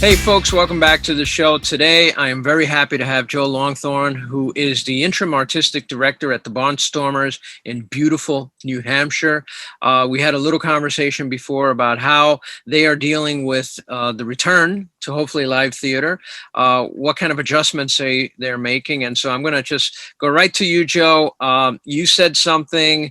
Hey folks, welcome back to the show. Today, I am very happy to have Joe Longthorne, who is the interim artistic director at the Barnstormers in beautiful New Hampshire. We had a little conversation before about how they are dealing with the return to hopefully live theater, what kind of adjustments they're making. And so I'm going to just go right to you, Joe. You said something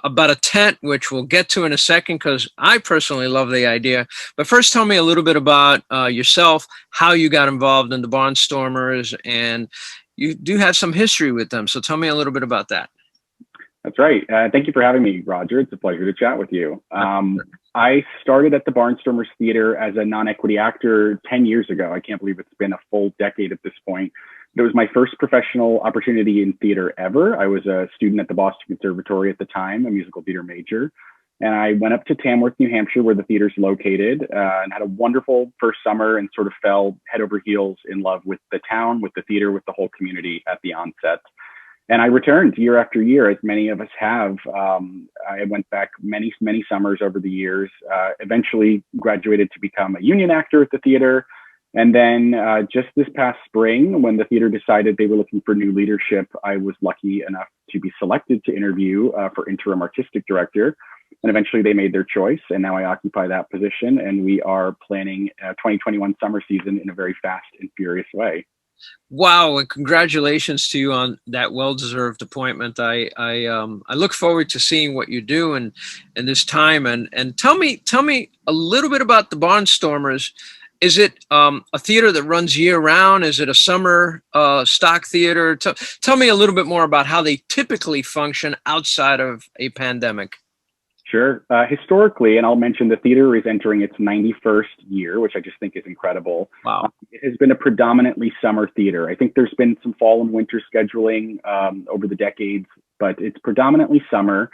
about a tent, which we'll get to in a second, because I personally love the idea. But first, tell me a little bit about yourself, how you got involved in the Barnstormers, and you do have some history with them. So tell me a little bit about that. That's right. Thank you for having me, Roger. It's a pleasure to chat with you. I started at the Barnstormers Theater as a non-equity actor 10 years ago. I can't believe it's been a full decade at this point. It was my first professional opportunity in theater ever. I was a student at the Boston Conservatory at the time, a musical theater major. And I went up to Tamworth, New Hampshire, where the theater's located, and had a wonderful first summer and sort of fell head over heels in love with the town, with the theater, with the whole community at the onset. And I returned year after year, as many of us have. I went back many, many summers over the years, eventually graduated to become a union actor at the theater. And then just this past spring, when the theater decided they were looking for new leadership, I was lucky enough to be selected to interview for interim artistic director. And eventually they made their choice, and now I occupy that position. And we are planning 2021 summer season in a very fast and furious way. Wow, and congratulations to you on that well-deserved appointment. I look forward to seeing what you do in this time. And tell me a little bit about the Barnstormers. Is it a theater that runs year-round? Is it a summer stock theater? Tell me a little bit more about how they typically function outside of a pandemic. Sure. Historically, and I'll mention the theater is entering its 91st year, which I just think is incredible. Wow. It has been a predominantly summer theater. I think there's been some fall and winter scheduling over the decades, but it's predominantly summer.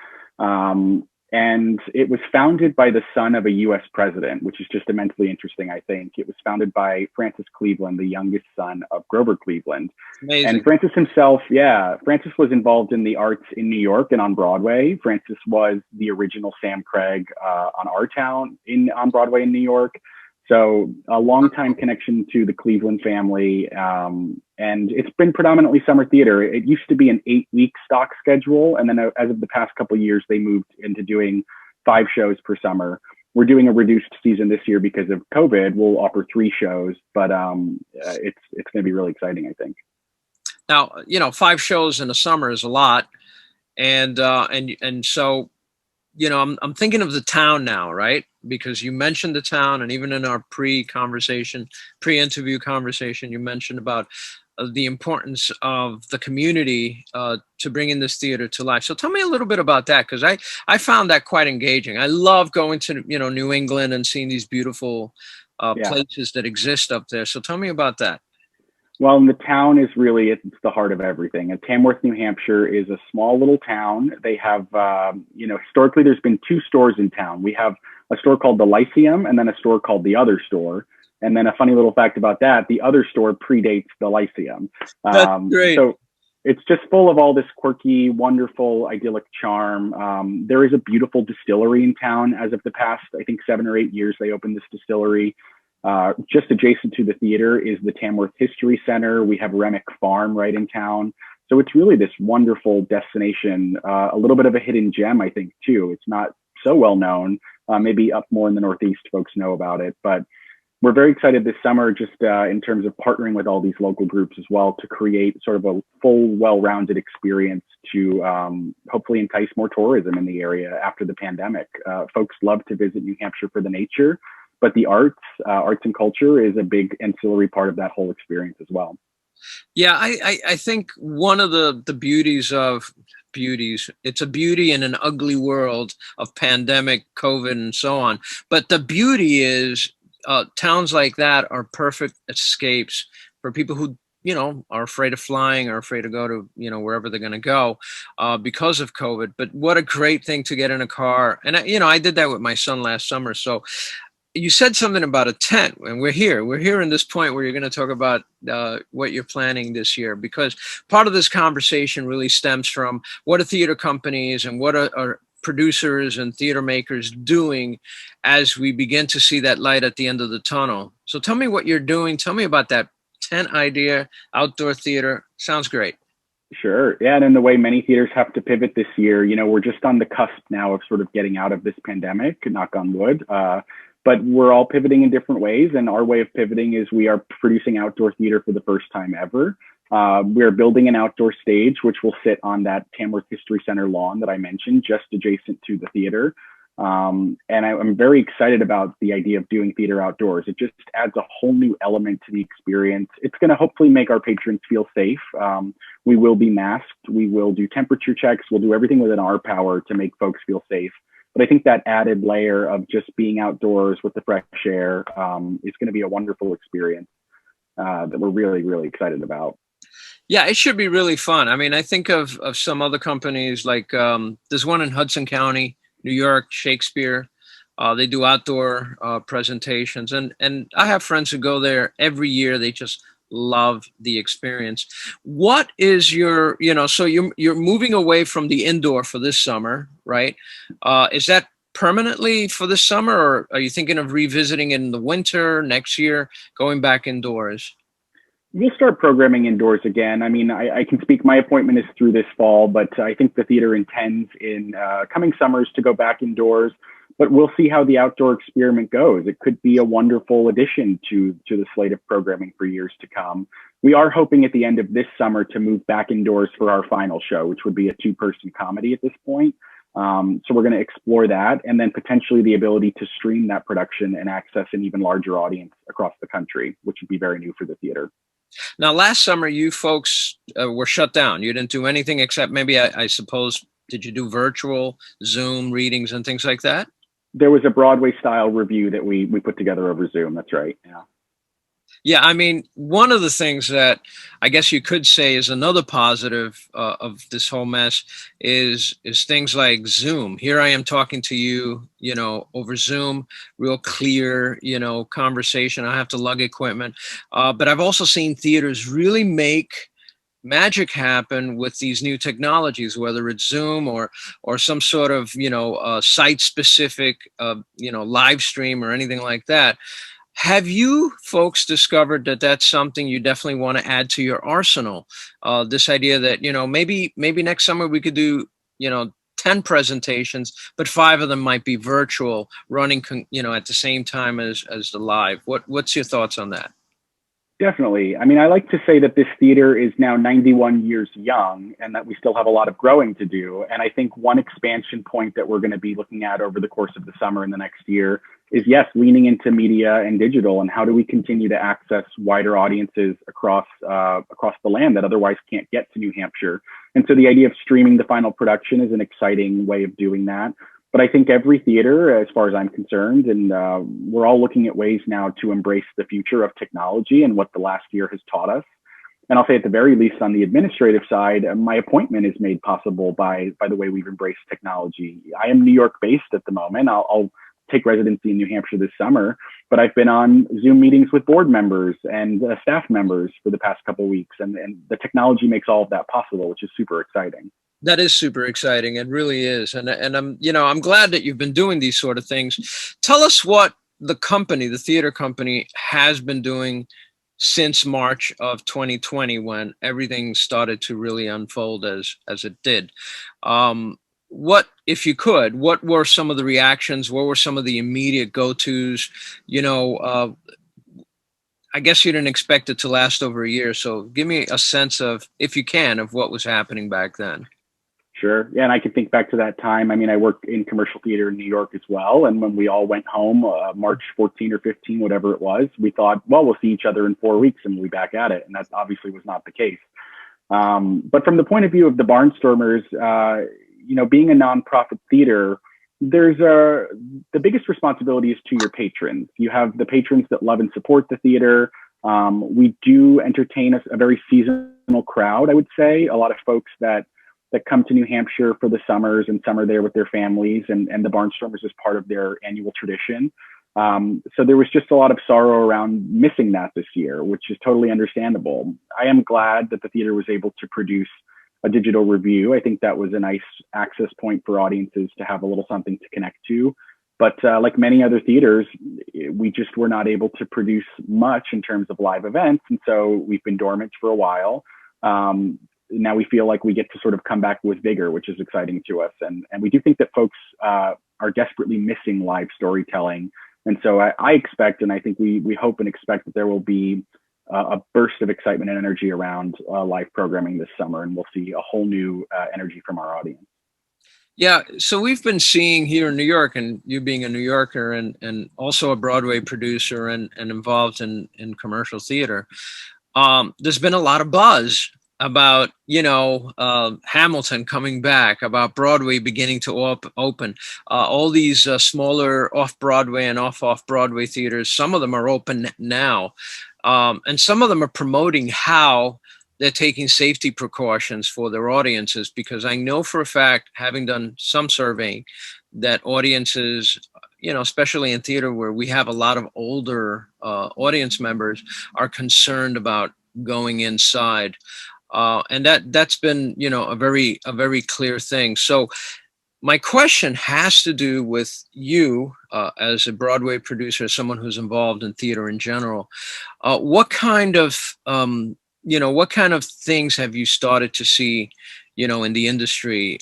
And it was founded by the son of a U.S. president, which is just immensely interesting, I think. It was founded by Francis Cleveland, the youngest son of Grover Cleveland. Amazing. And Francis himself, Francis was involved in the arts in New York and on Broadway. Francis was the original Sam Craig on Our Town on Broadway in New York. So a long-time connection to the Cleveland family. And it's been predominantly summer theater. It used to be an 8-week stock schedule. And then as of the past couple of years, they moved into doing 5 shows per summer. We're doing a reduced season this year because of COVID. We'll offer 3 shows, but it's going to be really exciting, I think. Now, 5 shows in the summer is a lot. And so, I'm thinking of the town now, right? Because you mentioned the town, and even in our pre-interview conversation, you mentioned about the importance of the community to bringing this theater to life. So tell me a little bit about that, because I found that quite engaging. I love going to New England and seeing these beautiful places that exist up there. So tell me about that. Well, and the town is really, it's the heart of everything. And Tamworth, New Hampshire is a small little town. They have, historically, there's been 2 stores in town. We have a store called the Lyceum and then a store called the Other Store. And then a funny little fact about that, the Other Store predates the Lyceum. That's great. So it's just full of all this quirky, wonderful, idyllic charm. There is a beautiful distillery in town. As of the past, I think 7 or 8 years, they opened this distillery. Just adjacent to the theater is the Tamworth History Center. We have Remick Farm right in town. So it's really this wonderful destination, a little bit of a hidden gem, I think, too. It's not so well known. Maybe up more in the Northeast, folks know about it. But we're very excited this summer, just in terms of partnering with all these local groups as well to create sort of a full, well-rounded experience to hopefully entice more tourism in the area after the pandemic. Folks love to visit New Hampshire for the nature, but the arts and culture is a big ancillary part of that whole experience as well. Yeah, I think one of the beauties, it's a beauty in an ugly world of pandemic, COVID, and so on. But the beauty is towns like that are perfect escapes for people who, are afraid of flying or afraid to go to, wherever they're going to go because of COVID. But what a great thing to get in a car. And, I did that with my son last summer. So you said something about a tent, and we're here in this point where you're going to talk about what you're planning this year, because part of this conversation really stems from what are theater companies and what are producers and theater makers doing as we begin to see that light at the end of the tunnel. So tell me what you're doing. Tell me about that tent idea, outdoor theater. Sounds great. Sure. Yeah. And in the way many theaters have to pivot this year, we're just on the cusp now of sort of getting out of this pandemic, knock on wood. But we're all pivoting in different ways. And our way of pivoting is we are producing outdoor theater for the first time ever. We are building an outdoor stage, which will sit on that Tamworth History Center lawn that I mentioned, just adjacent to the theater. And I'm very excited about the idea of doing theater outdoors. It just adds a whole new element to the experience. It's going to hopefully make our patrons feel safe. We will be masked. We will do temperature checks. We'll do everything within our power to make folks feel safe. But I think that added layer of just being outdoors with the fresh air is going to be a wonderful experience that we're really, really excited about. Yeah, it should be really fun. I mean, I think of some other companies like there's one in Hudson County, New York, Shakespeare. They do outdoor presentations, and I have friends who go there every year. They just love the experience. What is your, so you're moving away from the indoor for this summer, right? Is that permanently for this summer, or are you thinking of revisiting it in the winter next year, going back indoors? We'll start programming indoors again. I mean, I can speak, my appointment is through this fall, but I think the theater intends in coming summers to go back indoors, but we'll see how the outdoor experiment goes. It could be a wonderful addition to the slate of programming for years to come. We are hoping at the end of this summer to move back indoors for our final show, which would be a 2-person comedy at this point. So we're going to explore that, and then potentially the ability to stream that production and access an even larger audience across the country, which would be very new for the theater. Now, last summer, you folks were shut down. You didn't do anything except maybe, I suppose, did you do virtual Zoom readings and things like that? There was a Broadway style review that we put together over Zoom. That's right. Yeah. Yeah, I mean, one of the things that I guess you could say is another positive of this whole mess is things like Zoom. Here I am talking to you, over Zoom, real clear, conversation. I have to lug equipment, but I've also seen theaters really make magic happen with these new technologies, whether it's Zoom or some sort of site specific live stream or anything like that. Have you folks discovered that that's something you definitely want to add to your arsenal? This idea that, maybe next summer we could do, 10 presentations, but 5 of them might be virtual, running, at the same time as the live. What's your thoughts on that? Definitely. I mean, I like to say that this theater is now 91 years young and that we still have a lot of growing to do. And I think one expansion point that we're going to be looking at over the course of the summer and the next year is, yes, leaning into media and digital, and how do we continue to access wider audiences across the land that otherwise can't get to New Hampshire. And so the idea of streaming the final production is an exciting way of doing that. But I think every theater, as far as I'm concerned, and we're all looking at ways now to embrace the future of technology and what the last year has taught us. And I'll say at the very least on the administrative side, my appointment is made possible by the way we've embraced technology. I am New York based at the moment. I'll take residency in New Hampshire this summer, but I've been on Zoom meetings with board members and staff members for the past couple of weeks. And the technology makes all of that possible, which is super exciting. That is super exciting. It really is. And I'm glad that you've been doing these sort of things. Tell us what the theater company has been doing since March of 2020, when everything started to really unfold as it did. What, if you could, what were some of the reactions? What were some of the immediate go-tos? I guess you didn't expect it to last over a year. So give me a sense of, if you can, of what was happening back then. Sure. Yeah. And I can think back to that time. I mean, I worked in commercial theater in New York as well. And when we all went home, March 14 or 15, whatever it was, we thought, well, we'll see each other in 4 weeks and we'll be back at it. And that obviously was not the case. But from the point of view of the Barnstormers, being a nonprofit theater, the biggest responsibility is to your patrons. You have the patrons that love and support the theater. We do entertain a very seasonal crowd, I would say. A lot of folks that come to New Hampshire for the summers and summer there with their families, and the Barnstormers is part of their annual tradition. So there was just a lot of sorrow around missing that this year, which is totally understandable. I am glad that the theater was able to produce a digital review. I think that was a nice access point for audiences to have a little something to connect to. But like many other theaters, we just were not able to produce much in terms of live events. And so we've been dormant for a while. Now we feel like we get to sort of come back with vigor, which is exciting to us. And we do think that folks are desperately missing live storytelling. And so I expect, and I think we hope and expect that there will be a burst of excitement and energy around live programming this summer. And we'll see a whole new energy from our audience. Yeah, so we've been seeing here in New York, and you being a New Yorker and also a Broadway producer and involved in commercial theater, there's been a lot of buzz about, Hamilton coming back, about Broadway beginning to open. All these smaller off-Broadway and off-Broadway theaters, some of them are open now. And some of them are promoting how they're taking safety precautions for their audiences, because I know for a fact, having done some surveying, that audiences, especially in theater where we have a lot of older audience members, are concerned about going inside. And that's been, a very clear thing. So my question has to do with you as a Broadway producer, someone who's involved in theater in general. What kind of things have you started to see, in the industry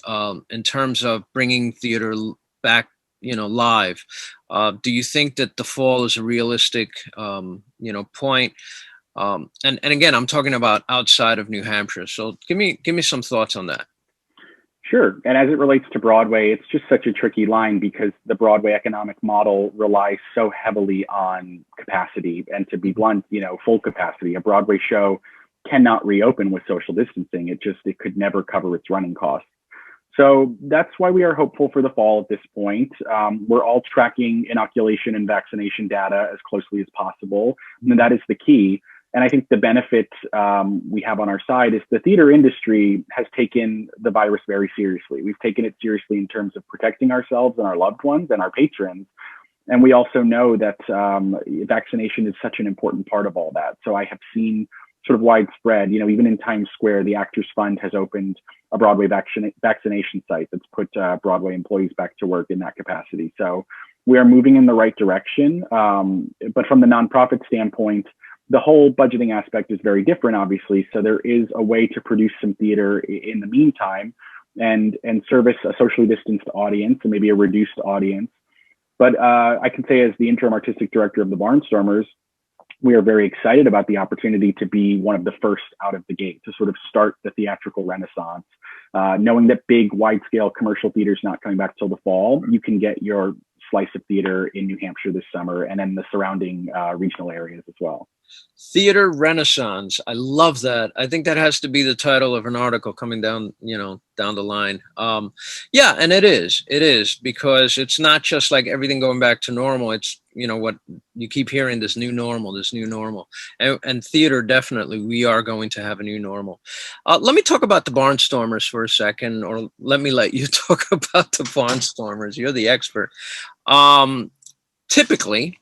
in terms of bringing theater back, live? Do you think that the fall is a realistic, point? And again, I'm talking about outside of New Hampshire. So give me some thoughts on that. Sure. And as it relates to Broadway, it's just such a tricky line because the Broadway economic model relies so heavily on capacity. And to be blunt, full capacity. A Broadway show cannot reopen with social distancing. It could never cover its running costs. So that's why we are hopeful for the fall at this point. We're all tracking inoculation and vaccination data as closely as possible. And that is the key. And I think the benefit we have on our side is the theater industry has taken the virus very seriously. We've taken it seriously in terms of protecting ourselves and our loved ones and our patrons. And we also know that vaccination is such an important part of all that. So I have seen sort of widespread, even in Times Square, the Actors Fund has opened a Broadway vaccination site that's put Broadway employees back to work in that capacity. So we are moving in the right direction. But from the nonprofit standpoint, the whole budgeting aspect is very different, obviously. So there is a way to produce some theater in the meantime and service a socially distanced audience and maybe a reduced audience. But I can say, as the interim artistic director of the Barnstormers, we are very excited about the opportunity to be one of the first out of the gate to sort of start the theatrical renaissance. Knowing that big, wide-scale commercial theater is not coming back till the fall, you can get your slice of theater in New Hampshire this summer and in the surrounding regional areas as well. Theater Renaissance. I love that. I think that has to be the title of an article coming down, down the line. Yeah, and it is because it's not just like everything going back to normal. It's, what you keep hearing, this new normal. And theater, definitely, we are going to have a new normal. Let me talk about the Barnstormers for a second, or let you talk about the Barnstormers. You're the expert. Typically,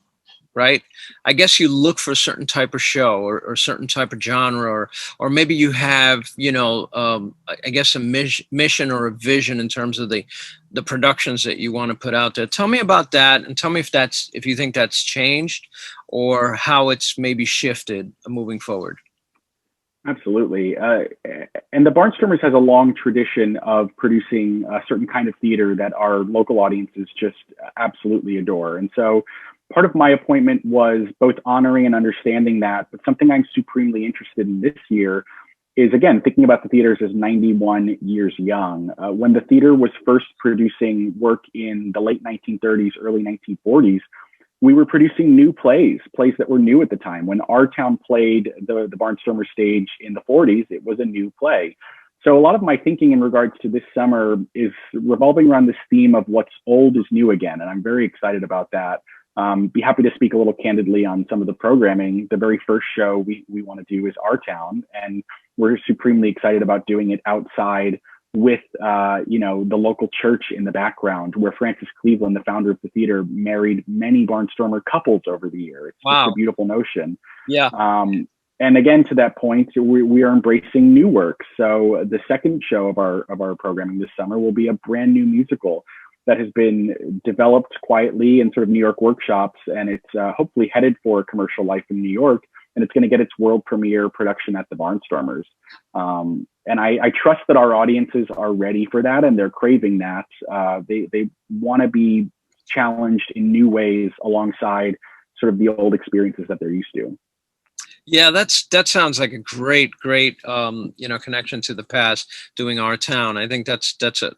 right, I guess you look for a certain type of show or certain type of genre, or maybe you have, I guess a mission or a vision in terms of the productions that you want to put out there. Tell me about that, and tell me if you think that's changed or how it's maybe shifted moving forward. Absolutely. And the Barnstormers has a long tradition of producing a certain kind of theater that our local audiences just absolutely adore. And so part of my appointment was both honoring and understanding that, but something I'm supremely interested in this year is, again, thinking about the theaters as 91 years young. When the theater was first producing work in the late 1930s, early 1940s, we were producing new plays that were new at the time. When our town played the Barnstormer stage in the 40s, it was a new play. So a lot of my thinking in regards to this summer is revolving around this theme of what's old is new again. And I'm very excited about that. Be happy to speak a little candidly on some of the programming. The very first show we want to do is Our Town, and we're supremely excited about doing it outside with the local church in the background, where Francis Cleveland, the founder of the theater, married many Barnstormer couples over the year. It's just a beautiful notion. Yeah. And again, to that point, we are embracing new work. So the second show of our programming this summer will be a brand new musical that has been developed quietly in sort of New York workshops, and it's hopefully headed for commercial life in New York, and it's going to get its world premiere production at the Barnstormers. And I trust that our audiences are ready for that, and they're craving that. They want to be challenged in new ways alongside sort of the old experiences that they're used to. Yeah, that sounds like a great connection to the past. Doing Our Town, I think that's a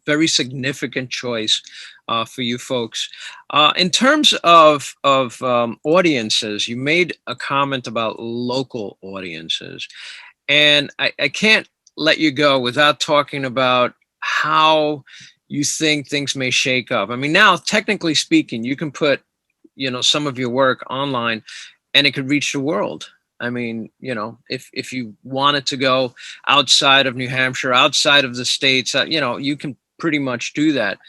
very significant choice for you folks. In terms of audiences, you made a comment about local audiences, and I can't let you go without talking about how you think things may shake up. I mean, now technically speaking, you can put some of your work online and it could reach the world. I mean, if you wanted to go outside of New Hampshire, outside of the states, you can pretty much do that.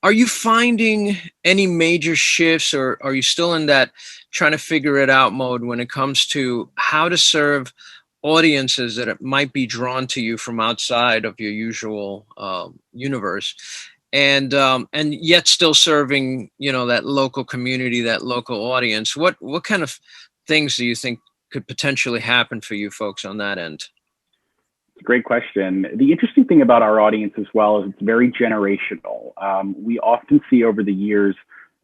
Are you finding any major shifts, or are you still in that trying to figure it out mode when it comes to how to serve audiences that might be drawn to you from outside of your usual universe, and yet still serving that local community, that local audience? What kind of things do you think could potentially happen for you folks on that end? Great question. The interesting thing about our audience as well is it's very generational. We often see over the years,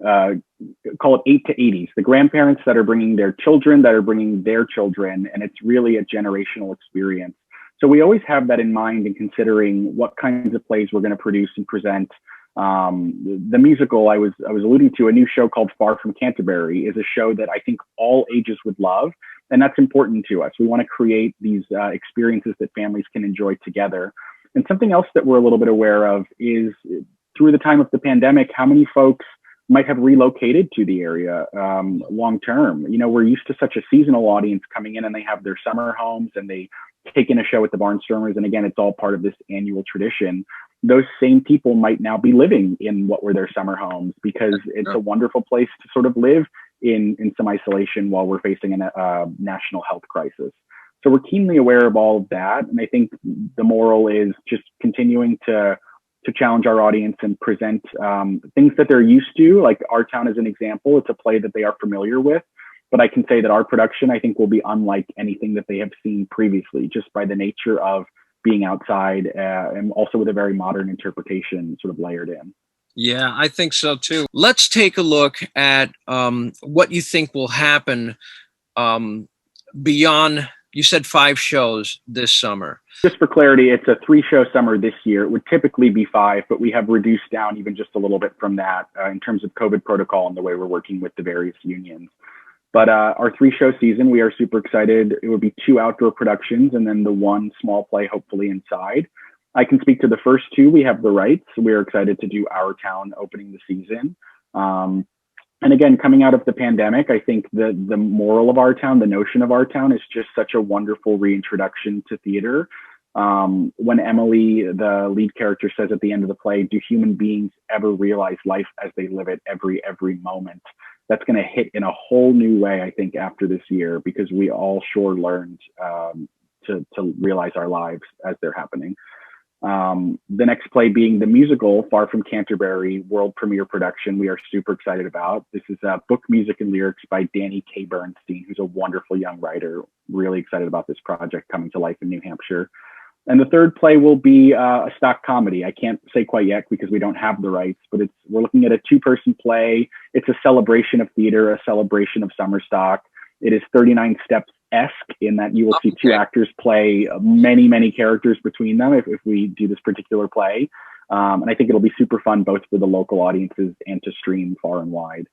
call it 8 to 80s, the grandparents that are bringing their children, and it's really a generational experience. So we always have that in mind in considering what kinds of plays we're going to produce and present. The musical I was alluding to, a new show called Far from Canterbury, is a show that I think all ages would love. And that's important to us. We want to create these experiences that families can enjoy together. And something else that we're a little bit aware of is, through the time of the pandemic, how many folks might have relocated to the area long term. We're used to such a seasonal audience coming in, and they have their summer homes and they take in a show at the Barnstormers. And again, it's all part of this annual tradition. Those same people might now be living in what were their summer homes, because it's a wonderful place to sort of live in some isolation while we're facing a national health crisis. So we're keenly aware of all of that. And I think the moral is just continuing to challenge our audience and present things that they're used to. Like Our Town is an example. It's a play that they are familiar with. But I can say that our production, I think, will be unlike anything that they have seen previously, just by the nature of being outside, and also with a very modern interpretation sort of layered in. Yeah, I think so too. Let's take a look at what you think will happen beyond. You said 5 shows this summer. Just for clarity, it's a 3-show summer this year. It would typically be 5, but we have reduced down even just a little bit from that in terms of COVID protocol and the way we're working with the various unions. But our 3-show season, we are super excited. It would be 2 outdoor productions and then the 1 small play, hopefully inside. I can speak to the first 2. We have the rights. We're excited to do Our Town opening the season. And again, coming out of the pandemic, I think the moral of Our Town, the notion of Our Town, is just such a wonderful reintroduction to theater. When Emily, the lead character, says at the end of the play, "Do human beings ever realize life as they live it every moment?" That's going to hit in a whole new way, I think, after this year, because we all sure learned to realize our lives as they're happening. The next play being the musical Far from Canterbury world premiere production we are super excited about. This is book, music, and lyrics by Danny K. Bernstein, who's a wonderful young writer. Really excited about this project coming to life in New Hampshire. And the third play will be a stock comedy. I can't say quite yet because we don't have the rights, but we're looking at a 2-person play. It's a celebration of theater, a celebration of summer stock. It is 39 Steps-esque in that you will see 2 actors play many characters between them if we do this particular play. And I think it'll be super fun both for the local audiences and to stream far and wide.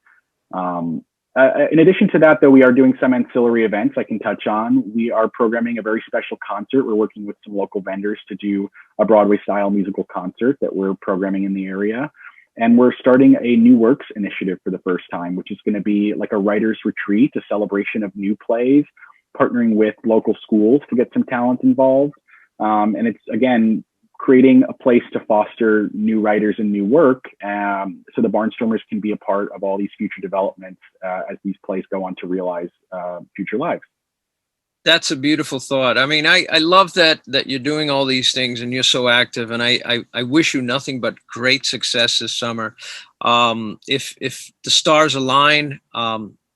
In addition to that, though, we are doing some ancillary events I can touch on. We are programming a very special concert. We're working with some local vendors to do a Broadway-style musical concert that we're programming in the area. And we're starting a New Works initiative for the first time, which is going to be like a writer's retreat, a celebration of new plays, partnering with local schools to get some talent involved. And it's, again, creating a place to foster new writers and new work, so the Barnstormers can be a part of all these future developments as these plays go on to realize future lives. That's a beautiful thought. I mean, I love that you're doing all these things and you're so active, and I wish you nothing but great success this summer. If the stars align,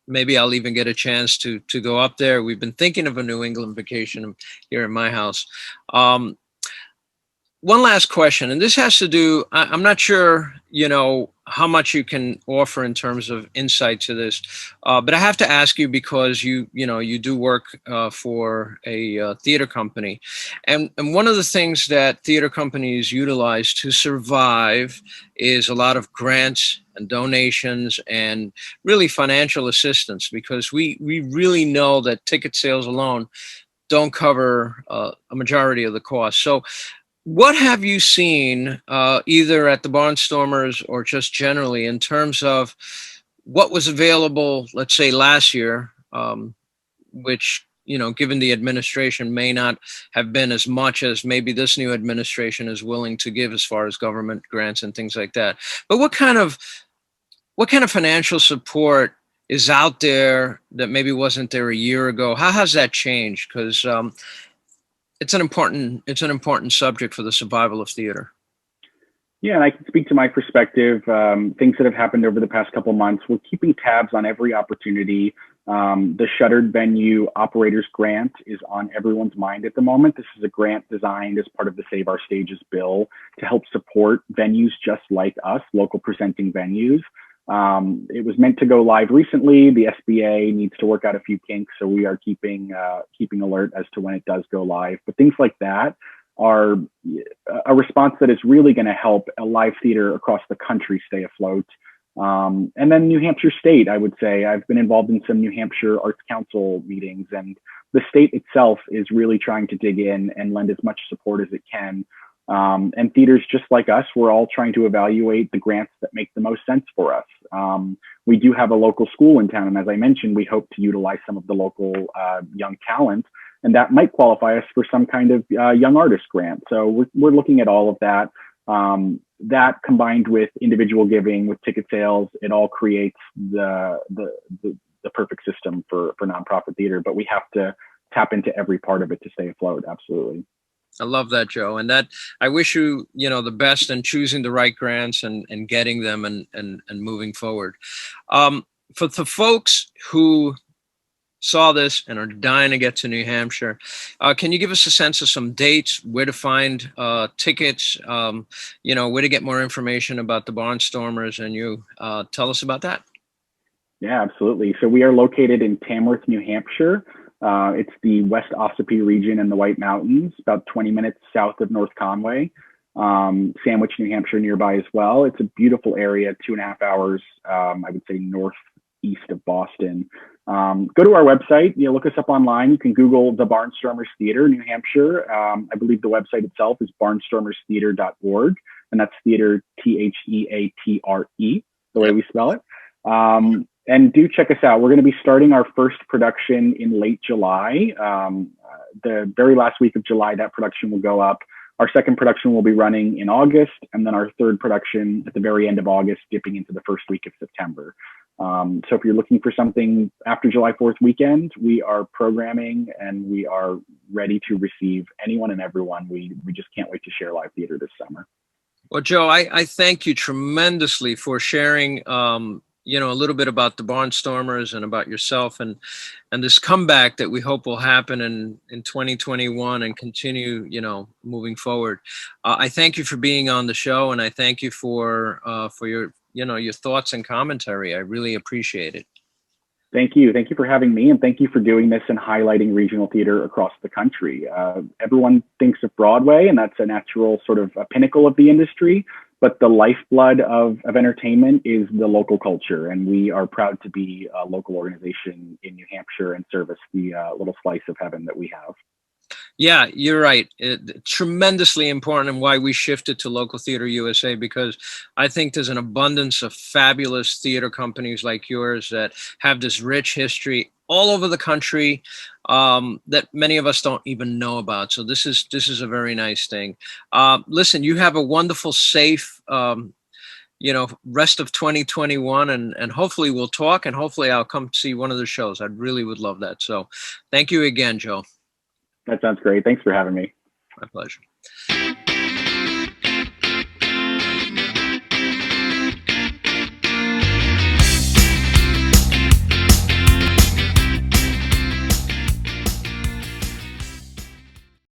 maybe I'll even get a chance to go up there. We've been thinking of a New England vacation here in my house. Um, One last question, and this has to do, I'm not sure, how much you can offer in terms of insight to this, but I have to ask you because you do work for a theater company. And one of the things that theater companies utilize to survive is a lot of grants and donations and really financial assistance, because we really know that ticket sales alone don't cover a majority of the cost. So what have you seen, either at the Barnstormers or just generally, in terms of what was available, let's say last year, which, given the administration, may not have been as much as maybe this new administration is willing to give as far as government grants and things like that. But what kind of financial support is out there that maybe wasn't there a year ago? How has that changed? Because it's an important subject for the survival of theater. Yeah, and I can speak to my perspective, things that have happened over the past couple months. We're keeping tabs on every opportunity. The Shuttered Venue Operators Grant is on everyone's mind at the moment. This is a grant designed as part of the Save Our Stages bill to help support venues just like us, local presenting venues. It was meant to go live recently. The SBA needs to work out a few kinks, so we are keeping alert as to when it does go live. But things like that are a response that is really going to help a live theater across the country stay afloat. And then New Hampshire State, I would say, I've been involved in some New Hampshire Arts Council meetings, and the state itself is really trying to dig in and lend as much support as it can. And theaters just like us, we're all trying to evaluate the grants that make the most sense for us. We do have a local school in town, and as I mentioned, we hope to utilize some of the local young talent, and that might qualify us for some kind of young artist grant. So we're looking at all of that. That combined with individual giving, with ticket sales, it all creates the perfect system for nonprofit theater. But we have to tap into every part of it to stay afloat. Absolutely. I love that, Joe. And that I wish you, the best in choosing the right grants and getting them and moving forward. For the folks who saw this and are dying to get to New Hampshire, can you give us a sense of some dates, where to find tickets, where to get more information about the Barnstormers, and you tell us about that? Yeah, absolutely. So we are located in Tamworth, New Hampshire. It's the West Ossipee region in the White Mountains, about 20 minutes south of North Conway. Sandwich, New Hampshire nearby as well. It's a beautiful area, 2.5 hours, I would say northeast of Boston. Go to our website, look us up online. You can Google the Barnstormers Theater, New Hampshire. I believe the website itself is barnstormerstheater.org, and that's theater, Theatre, the way we spell it. And do check us out. We're going to be starting our first production in late July. The very last week of July, that production will go up. Our second production will be running in August, and then our third production at the very end of August, dipping into the first week of September. So if you're looking for something after July 4th weekend, we are programming and we are ready to receive anyone and everyone. We just can't wait to share live theater this summer. Well, Joe, I thank you tremendously for sharing, a little bit about the Barnstormers and about yourself and this comeback that we hope will happen in 2021 and continue, moving forward. I thank you for being on the show, and I thank you for your, your thoughts and commentary. I really appreciate it. Thank you. Thank you for having me, and thank you for doing this and highlighting regional theater across the country. Everyone thinks of Broadway, and that's a natural sort of a pinnacle of the industry, but the lifeblood of entertainment is the local culture, and we are proud to be a local organization in New Hampshire and service the little slice of heaven that we have. Yeah, you're right. Tremendously important, and why we shifted to Local Theater USA, because I think there's an abundance of fabulous theater companies like yours that have this rich history all over the country that many of us don't even know about. So this is a very nice thing. Listen, you have a wonderful, safe rest of 2021, and hopefully we'll talk, and hopefully I'll come see one of the shows. I really would love that. So thank you again, Joe. That sounds great. Thanks for having me. My pleasure.